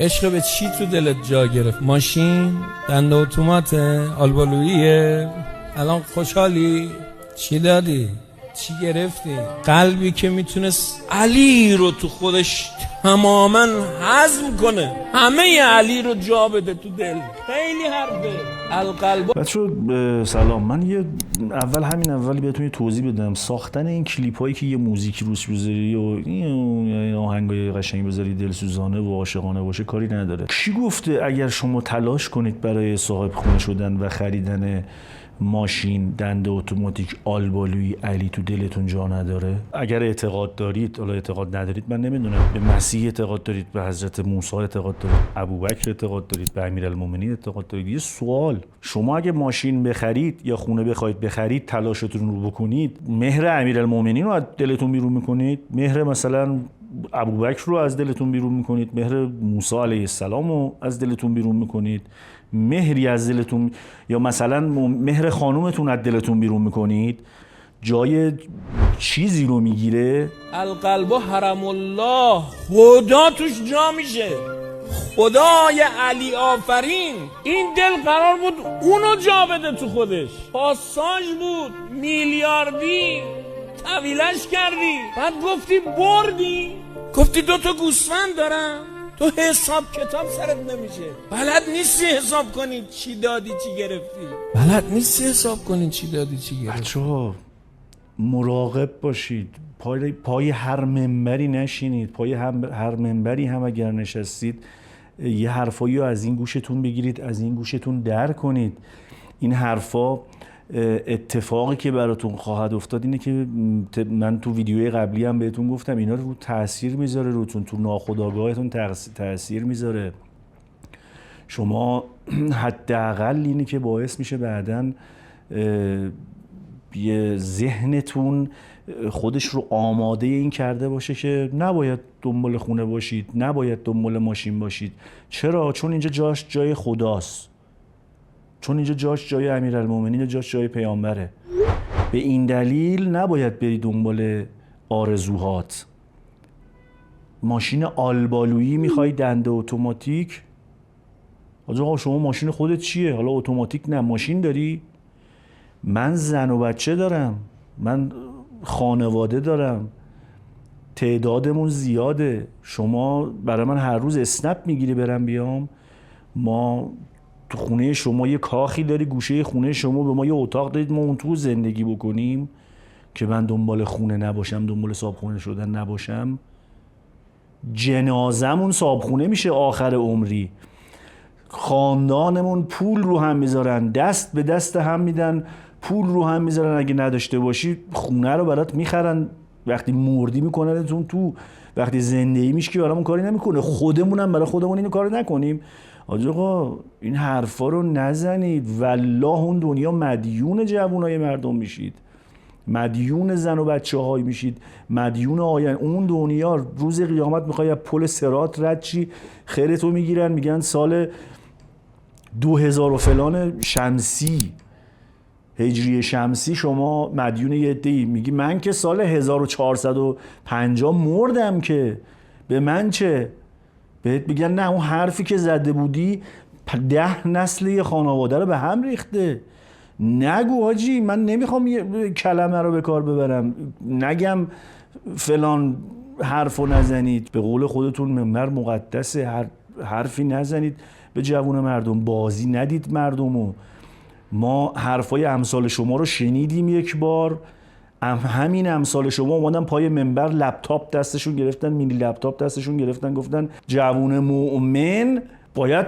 عشق به چی تو دلت جا گرفت؟ ماشین؟ دنده اتوماته؟ آلبالویه؟ الان خوشحالی؟ چی دادی؟ چی گرفتی؟ قلبی که میتونست علی رو تو خودش تماما هضم کنه، همه علی رو جا بده تو دل. خیلی حرفه القلب. بچه‌ها سلام. من همین اول بهتون یه توضیح بدم. ساختن این کلیپ هایی که یه موزیکی روش بذاری و این آهنگای قشنگ بذاری دلسوزانه و عاشقانه باشه کاری نداره. کی گفته اگر شما تلاش کنید برای صاحب خونه شدن و خریدن ماشین، دنده اتوماتیک، آلبالویی، علی تو دلتون جا نداره؟ اگر اعتقاد دارید، حالا اعتقاد ندارید من نمیدونم، به مسیح اعتقاد دارید، به حضرت موسی اعتقاد دارید، ابوبکر اعتقاد دارید، به امیرالمومنین اعتقاد دارید، یه سوال، شما اگه ماشین بخرید یا خونه بخواید بخرید تلاشتون رو بکنید، مهر امیرالمومنین رو از دلتون بیرون میکنید؟ مهر مثلا ابوبکر رو از دلتون بیرون میکنید؟ مهر موسی علیه السلام رو از دلتون بیرون میکنید؟ مهری از دلتون، یا مثلا مهر خانومتون از دلتون بیرون میکنید؟ جای چیزی رو میگیره؟ القلب حرم الله، خدا توش جا میشه. خدای علی آفرین این دل قرار بود اونو جا بده تو خودش. پاساژ بود میلیاردی، طویلش کردی، بعد گفتی بردی، گفتی 2 گوسفند دارم. تو حساب کتاب سرت نمیشه، بلد نیستی حساب کنی چی دادی چی گرفتی، بلد نیستی حساب کنی چی دادی چی گرفتی. بچه‌ها مراقب باشید، پای هر منبری نشینید. پای هر منبری هم اگر نشستید یه حرفایی رو از این گوشتون بگیرید، از این گوشتون در کنید. این حرفا اتفاقی که براتون خواهد افتاد اینه که من تو ویدیوی قبلی هم بهتون گفتم، اینا رو تاثیر میذاره روتون، تو ناخودآگاهتون تاثیر میذاره. شما حداقل اینه که باعث میشه بعداً یه ذهنتون خودش رو آماده این کرده باشه که نباید دنبال خونه باشید، نباید دنبال ماشین باشید. چرا؟ چون اینجا جاش جای خداست، چون اینجا جاش جای امیرالمومنین، جاش جای پیامبره. به این دلیل نباید بری دنبال آرزوهات. ماشین آلبالویی میخوای، دنده اتوماتیک؟ آقا شما ماشین خودت چیه؟ حالا اتوماتیک نه، ماشین داری؟ من زن و بچه دارم، من خانواده دارم، تعدادمون زیاده. شما برای من هر روز اسنپ میگیری برم بیام؟ ما تو خونه شما یه کاخی داری، گوشه خونه شما به ما یه اتاق دارید ما اون تو زندگی بکنیم که من دنبال خونه نباشم، دنبال صابخونه شدن نباشم؟ جنازمون صابخونه میشه آخر عمری. خاندانمون پول رو هم میذارن، دست به دست هم میدن، پول رو هم میذارن. اگه نداشته باشی خونه رو برات میخرن، وقتی مردی میکننتون تو، وقتی زندگی میشه که برامون کاری نمیکنه. خودمون هم برای خودمون اینو کار نکنیم. آقا این حرفا رو نزنید، والله اون دنیا مدیون جوانای مردم میشید، مدیون زن و بچه های میشید، مدیون آینده. اون دنیا روز قیامت میخوای از پل صراط رد چی، خیرتو میگیرن، میگن سال 2000 و فلان شمسی، هجری شمسی شما مدیون یه عده‌ای. میگی من که سال 1450 مردم، که به من چه؟ بهت میگن نه، اون حرفی که زده بودی 10 نسل یه خانواده رو به هم ریخته. نگو حاجی، من نمیخوام یه کلمه رو به کار ببرم، نگم فلان حرفو نزنید. به قول خودتون منبر مقدسه، حرفی نزنید به جوون مردم، بازی ندید مردمو. ما حرفای امثال شما رو شنیدیم یک بار، همین امثال شما اومدن پای منبر لپتاپ دستشون گرفتن، مینی لپتاپ دستشون گرفتن، گفتن جوون مؤمن باید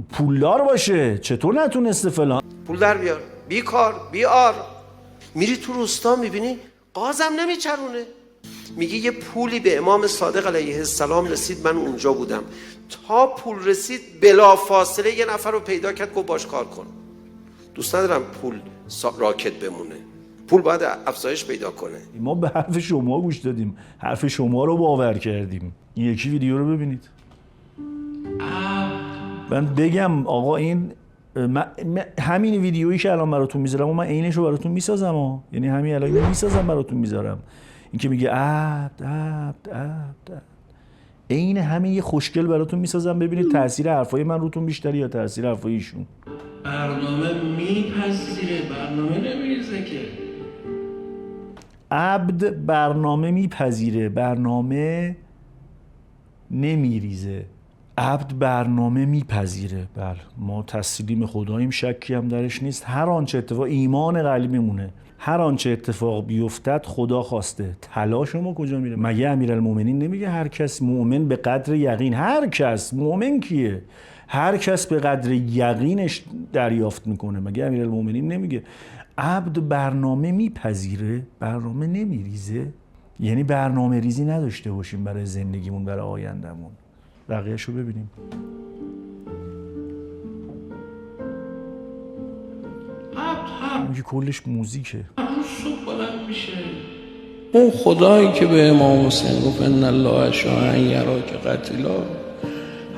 پولدار باشه، چطور نتونسته فلان. پول در بیار، بیکار، بیار. میری تو روستا میبینی قازم نمیچرونه، میگه یه پولی به امام صادق علیه السلام رسید، من اونجا بودم، تا پول رسید بلا فاصله یه نفر رو پیدا کرد گفت باش کار کن. دوست ندارم پول راکت بمونه، پول باید افزایش پیدا کنه. ما به حرف شما گوش دادیم، حرف شما رو باور کردیم. این یکی ویدیو رو ببینید. من بگم آقا این همین ویدیویی که الان براتون میذارم و من عینش رو براتون میسازم، یعنی همین الان میسازم براتون میذارم. این که میگه عبد عبد عبد عبد، عین همین یه خوشگل براتون میسازم ببینید تاثیر حرفای من روتون بیشتری یا تاثیر حرفای ایشون. برنامه میپذیره، برنامه نمیریزه که. عبد برنامه میپذیره، برنامه نمیریزه. عبد برنامه میپذیره. بله، ما تسلیم خداییم، شکی هم درش نیست. هر آنچه اتفاق، ایمان قلبی مونه، هر آنچه اتفاق بیفتد خدا خواسته. تلاش ما کجا میره؟ مگه امیرالمومنین نمیگه هر کس مؤمن به قدر یقین؟ هر کس مؤمن کیه؟ هر کس به قدر یقینش دریافت میکنه. مگه امیرالمومنین نمیگه عبد برنامه میپذیره، برنامه نمیریزه؟ یعنی برنامه ریزی نداشته باشیم برای زندگیمون، برای آیندهمون. بقیه‌شو ببینیم. میگه کلش موزیکه. همون صبح بلند میشه، اون خدایی که به امام حسین گفت ان الله شاء ان یراک قتیلا،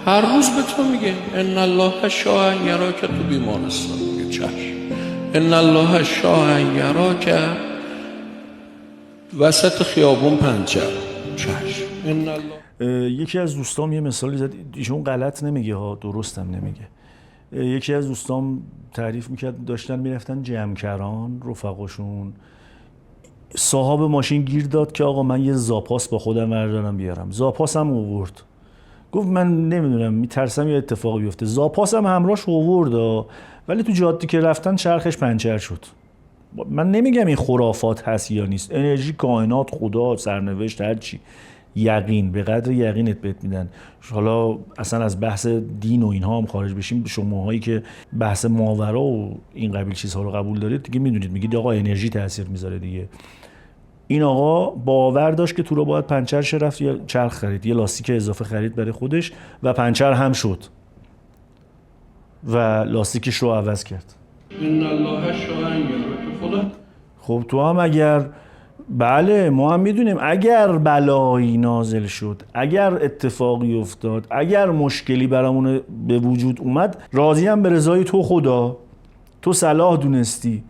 هر روز به تو میگه ان الله شاء ان یراک تو بیمارستان. میگه چشم. ان الله شاء ان یراک وسط خیابون پنچر. چشم. ان الله. یکی از دوستام یه مثالی زد، ایشون غلط نمیگه ها، درستم نمیگه. یکی از دوستام تعریف میکرد داشتن میرفتن جمعکران رفقاشون، صاحب ماشین گیر داد که آقا من یه زاپاس با خودم بردارم بیارم. زاپاس هم آورد. گفت من نمیدونم میترسم یه اتفاقی بیفته. زاپاس هم همراهش آورد، ولی تو جاده که رفتن چرخش پنچر شد. من نمیگم این خرافات هست یا نیست، انرژی کائنات، خدا، سرنوشت، هر چی، یقین، به قدر یقینت بهت میدن. حالا اصلا از بحث دین و اینها هم خارج بشیم، شماهایی که بحث ماورا و این قبیل چیزها رو قبول دارید دیگه میدونید، میگید آقا انرژی تاثیر میذاره دیگه. این آقا باور داشت که تو رو باید پنچر شه، رفت یه چرخ خرید، یه لاستیک اضافه خرید برای خودش و پنچر هم شد و لاستیکش رو عوض کرد. ان الله شاء ان یراک. خدا خب تو هم اگر، بله ما هم میدونیم اگر بلایی نازل شد، اگر اتفاقی افتاد، اگر مشکلی برامون به وجود اومد، راضی هم به رضای تو خدا، تو صلاح دونستی.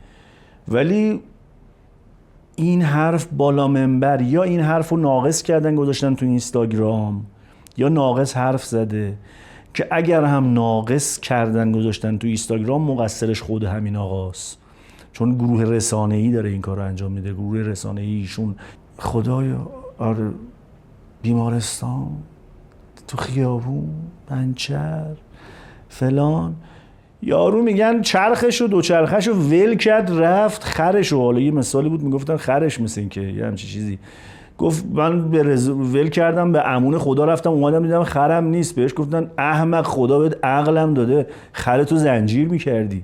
ولی این حرف بالا منبر، یا این حرف رو ناقص کردن گذاشتن تو اینستاگرام، یا ناقص حرف زده که اگر هم ناقص کردن گذاشتن تو اینستاگرام، مقصرش خود همین آقاست، چون گروه رسانه‌ای داره این کار رو انجام میده. گروه رسانه‌ای ایشون خدایا، آره بیمارستان، تو خیابون، پنچر، فلان. یارو میگن چرخشو، دو چرخشو ول کرد رفت خرشو. حالا یه مثالی بود میگفتن خرش مثل این که یه همچین چیزی. گفت من ول کردم به امون خدا رفتم اومدم دیدم خرم نیست. بهش گفتن احمق، خدا بهت عقلم داده، خرتو زنجیر میکردی.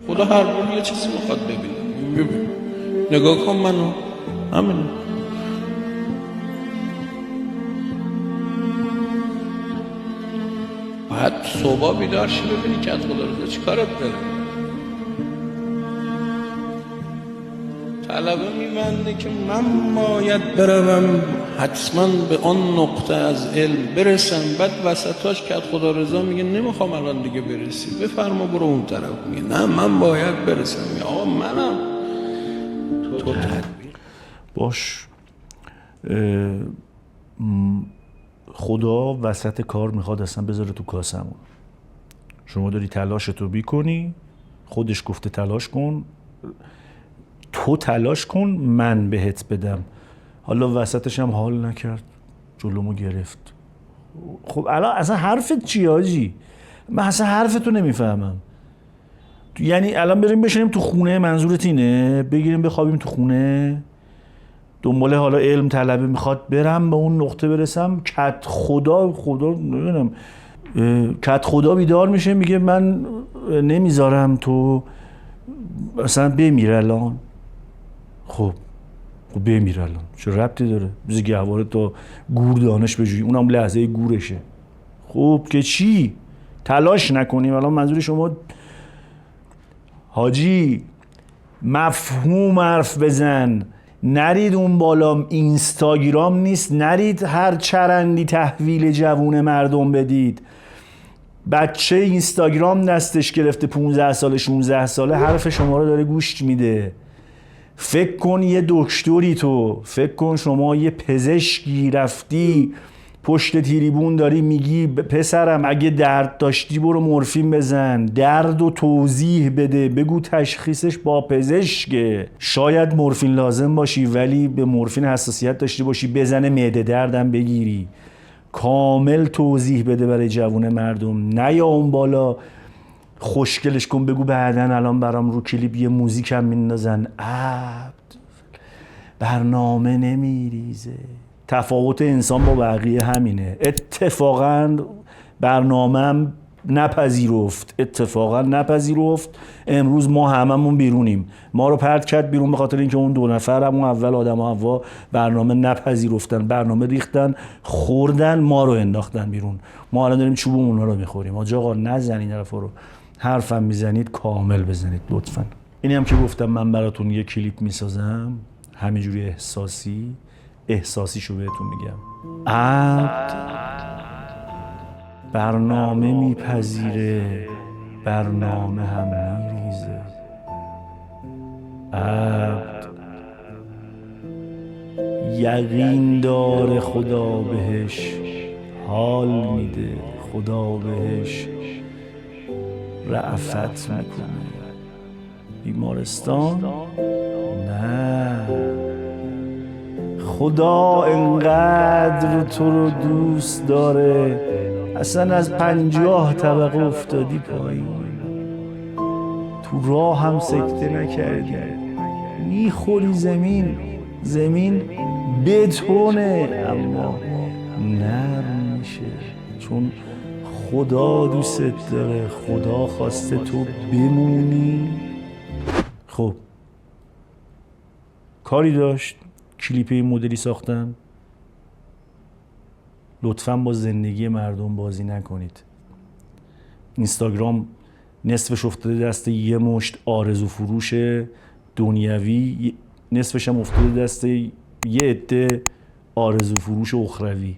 خدا هر بار یه چیزی میخواد ببین. نگاه کن منو، همین. باید صبح بیدار شی ببینی که از خدا رضا چی کارت داره. طلبه میبنده که من باید بروم حتما به آن نقطه از علم برسم، بعد وسطاش که از خدا رضا میگه نمیخوام الان دیگه برسی، بفرما برو اون طرف. میگه نه من باید برسم. میگه آقا منم. تو تدبیر باش. خدا وسط کار میخواد اصلا بذاره تو کاسمون. شما داری تلاشتو بیکنی، خودش گفته تلاش کن، تو تلاش کن من بهت بدم. حالا وسطش هم حال نکرد، جلومو گرفت. خب الان اصلا حرفت چی آجی؟ من اصلا حرفتو نمیفهمم. یعنی الان بریم بشینیم تو خونه، منظورت اینه بگیریم بخوابیم تو خونه؟ دنباله حالا علم طلبه میخواد برم به اون نقطه برسم، کت خدا نمیدونم، کت خدا بیدار میشه میگه من نمیذارم تو اصلا بمیر الان. خب بمیر الان، چه ربطی داره؟ بذار گهواره تا گور دانش بجویی، اونم لحظه گورشه. خب که چی؟ تلاش نکنیم الان؟ منظور شما حاجی مفهوم حرف بزن. نرید اون بالا، اینستاگرام نیست، نرید هر چرندی تحویل جوون مردم بدید. بچه اینستاگرام دستش گرفته 15 ساله 16 ساله حرف شما رو داره گوش میده. فکر کن یه دکتری، تو فکر کن شما یه پزشکی رفتی پشت تریبون داری میگی پسرم اگه درد داشتی برو مورفین بزن، درد و توضیح بده، بگو تشخیصش با پزشکه، شاید مورفین لازم باشی ولی به مورفین حساسیت داشتی باشی، بزنه معده دردم بگیری. کامل توضیح بده برای جوون مردم، نه یا اون بالا خوشگلش کن بگو بعدن الان برام رو کلیپ یه موزیک هم میندازن. برنامه نمیریزه. تفاوت انسان با بقیه همینه. اتفاقا برنامه‌ام نپذیرفت. امروز ما هممون بیرونیم. ما رو پرت کرد بیرون به خاطر اینکه اون 2 نفرمون اول آدم و حوا برنامه نپذیرفتن، برنامه ریختن، خوردن، ما رو انداختن بیرون. ما الان داریم چوب اونا رو میخوریم. آقا نزنید طرفا رو. حرفم میزنید کامل بزنید لطفاً. اینی هم که گفتم من براتون یه کلیپ میسازم همینجوری احساسیشو بهتون میگم. عبد برنامه میپذیره، برنامه هم میریزه. عبد یقین داره خدا بهش حال میده، خدا بهش رأفت میکنه. بیمارستان؟ نه، خدا انقدر تو رو دوست داره اصلا از 50 طبقه افتادی پایین، تو راه هم سکته نکردی، میخوری زمین بتونه اما نرم میشه، چون خدا دوست داره، خدا خواسته تو بمونی. خب کاری داشت کلیپ این مدلی ساختم؟ لطفاً با زندگی مردم بازی نکنید. اینستاگرام نصفش افتاده دست یه مشت آرزو فروش دنیوی، نصفش هم افتاده دست یه عده آرزو فروش اخروی.